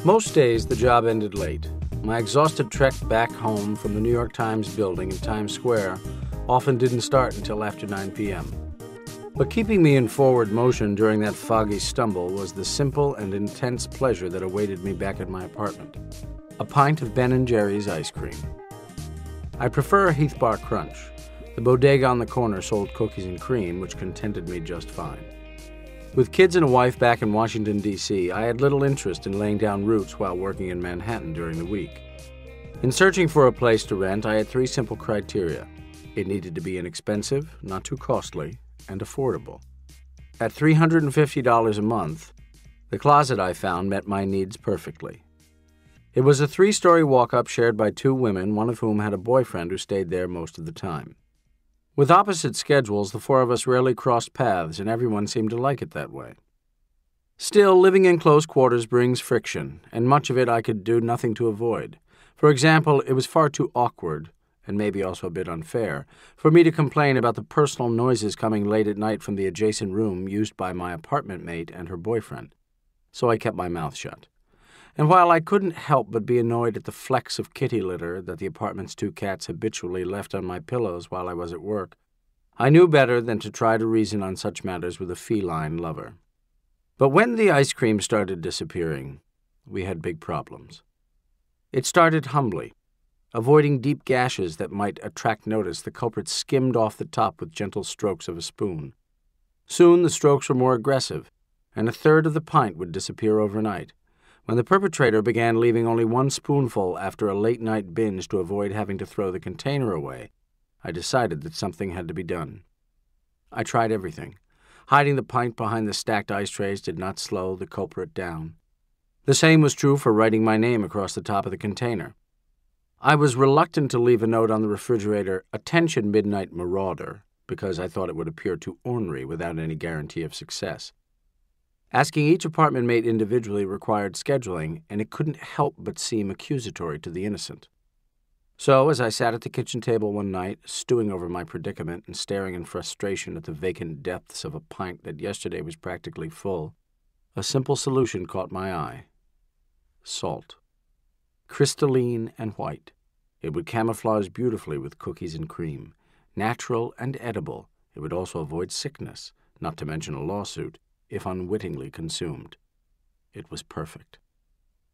Most days, the job ended late. My exhausted trek back home from the New York Times building in Times Square often didn't start until after 9 p.m. But keeping me in forward motion during that foggy stumble was the simple and intense pleasure that awaited me back at my apartment. A pint of Ben & Jerry's ice cream. I prefer a Heath Bar Crunch. The bodega on the corner sold cookies and cream, which contented me just fine. With kids and a wife back in Washington, D.C., I had little interest in laying down roots while working in Manhattan during the week. In searching for a place to rent, I had three simple criteria. It needed to be inexpensive, not too costly, and affordable. At $350 a month, the closet I found met my needs perfectly. It was a 3-story walk-up shared by two women, one of whom had a boyfriend who stayed there most of the time. With opposite schedules, the four of us rarely crossed paths, and everyone seemed to like it that way. Still, living in close quarters brings friction, and much of it I could do nothing to avoid. For example, it was far too awkward, and maybe also a bit unfair, for me to complain about the personal noises coming late at night from the adjacent room used by my apartment mate and her boyfriend. So I kept my mouth shut. And while I couldn't help but be annoyed at the flecks of kitty litter that the apartment's two cats habitually left on my pillows while I was at work, I knew better than to try to reason on such matters with a feline lover. But when the ice cream started disappearing, we had big problems. It started humbly. Avoiding deep gashes that might attract notice, the culprit skimmed off the top with gentle strokes of a spoon. Soon the strokes were more aggressive, and a third of the pint would disappear overnight. When the perpetrator began leaving only one spoonful after a late-night binge to avoid having to throw the container away, I decided that something had to be done. I tried everything. Hiding the pint behind the stacked ice trays did not slow the culprit down. The same was true for writing my name across the top of the container. I was reluctant to leave a note on the refrigerator, "Attention Midnight Marauder," because I thought it would appear too ornery without any guarantee of success. Asking each apartment mate individually required scheduling, and it couldn't help but seem accusatory to the innocent. So, as I sat at the kitchen table one night, stewing over my predicament and staring in frustration at the vacant depths of a pint that yesterday was practically full, a simple solution caught my eye. Salt. Crystalline and white. It would camouflage beautifully with cookies and cream. Natural and edible, it would also avoid sickness, not to mention a lawsuit, if unwittingly consumed. It was perfect.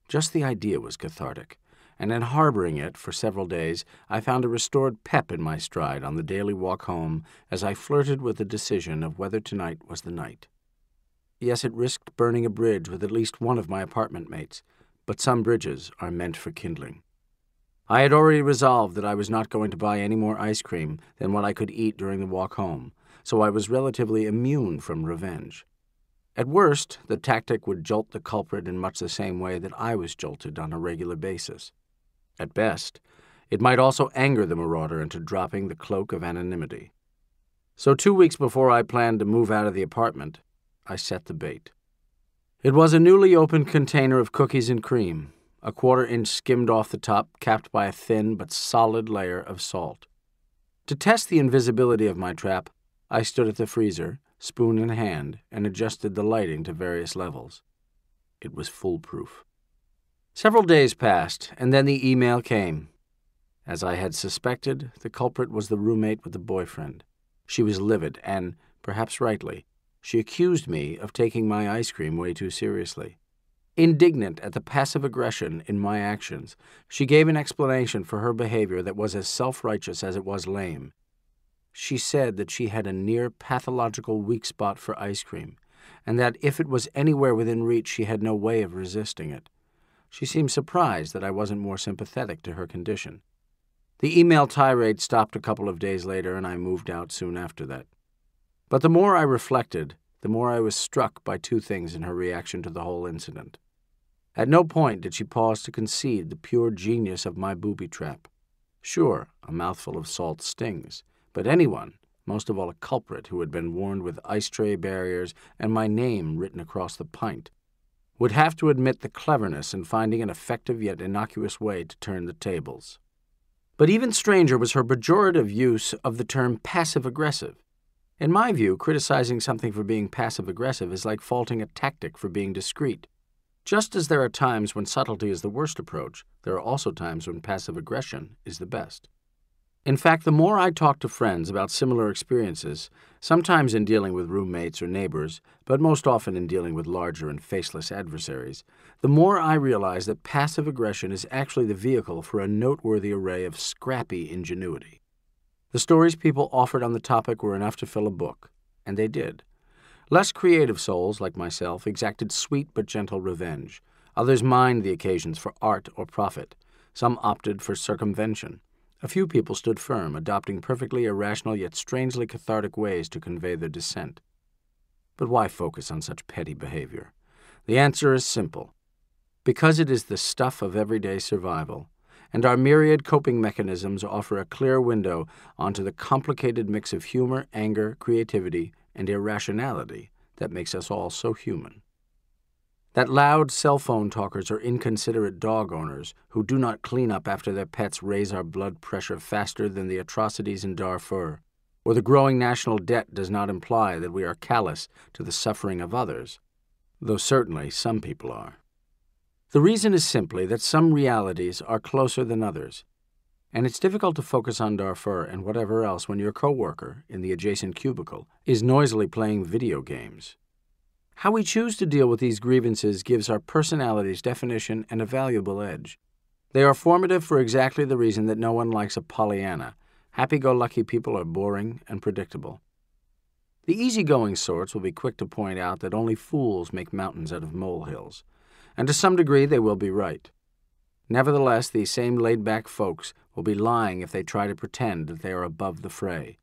Just the idea was cathartic, and in harboring it for several days, I found a restored pep in my stride on the daily walk home as I flirted with the decision of whether tonight was the night. Yes, it risked burning a bridge with at least one of my apartment mates, but some bridges are meant for kindling. I had already resolved that I was not going to buy any more ice cream than what I could eat during the walk home, so I was relatively immune from revenge. At worst, the tactic would jolt the culprit in much the same way that I was jolted on a regular basis. At best, it might also anger the marauder into dropping the cloak of anonymity. So 2 weeks before I planned to move out of the apartment, I set the bait. It was a newly opened container of cookies and cream, a 1/4 inch skimmed off the top, capped by a thin but solid layer of salt. To test the invisibility of my trap, I stood at the freezer, spoon in hand, and adjusted the lighting to various levels. It was foolproof. Several days passed, and then the email came. As I had suspected, the culprit was the roommate with the boyfriend. She was livid, and, perhaps rightly, she accused me of taking my ice cream way too seriously. Indignant at the passive aggression in my actions, she gave an explanation for her behavior that was as self-righteous as it was lame. She said that she had a near-pathological weak spot for ice cream, and that if it was anywhere within reach, she had no way of resisting it. She seemed surprised that I wasn't more sympathetic to her condition. The email tirade stopped a couple of days later, and I moved out soon after that. But the more I reflected, the more I was struck by two things in her reaction to the whole incident. At no point did she pause to concede the pure genius of my booby trap. Sure, a mouthful of salt stings, but anyone, most of all a culprit who had been warned with ice tray barriers and my name written across the pint, would have to admit the cleverness in finding an effective yet innocuous way to turn the tables. But even stranger was her pejorative use of the term passive-aggressive. In my view, criticizing something for being passive-aggressive is like faulting a tactic for being discreet. Just as there are times when subtlety is the worst approach, there are also times when passive aggression is the best. In fact, the more I talk to friends about similar experiences, sometimes in dealing with roommates or neighbors, but most often in dealing with larger and faceless adversaries, the more I realize that passive aggression is actually the vehicle for a noteworthy array of scrappy ingenuity. The stories people offered on the topic were enough to fill a book, and they did. Less creative souls, like myself, exacted sweet but gentle revenge. Others mined the occasions for art or profit. Some opted for circumvention. A few people stood firm, adopting perfectly irrational yet strangely cathartic ways to convey their dissent. But why focus on such petty behavior? The answer is simple. Because it is the stuff of everyday survival, and our myriad coping mechanisms offer a clear window onto the complicated mix of humor, anger, creativity, and irrationality that makes us all so human. That loud cell phone talkers or inconsiderate dog owners who do not clean up after their pets raise our blood pressure faster than the atrocities in Darfur, or the growing national debt does not imply that we are callous to the suffering of others, though certainly some people are. The reason is simply that some realities are closer than others, and it's difficult to focus on Darfur and whatever else when your coworker in the adjacent cubicle is noisily playing video games. How we choose to deal with these grievances gives our personalities definition and a valuable edge. They are formative for exactly the reason that no one likes a Pollyanna. Happy-go-lucky people are boring and predictable. The easygoing sorts will be quick to point out that only fools make mountains out of molehills, and to some degree they will be right. Nevertheless, these same laid-back folks will be lying if they try to pretend that they are above the fray.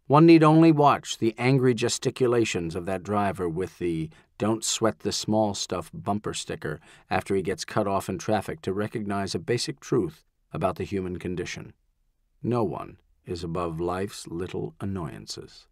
One need only watch the angry gesticulations of that driver with the "Don't sweat the small stuff" bumper sticker after he gets cut off in traffic to recognize a basic truth about the human condition. No one is above life's little annoyances.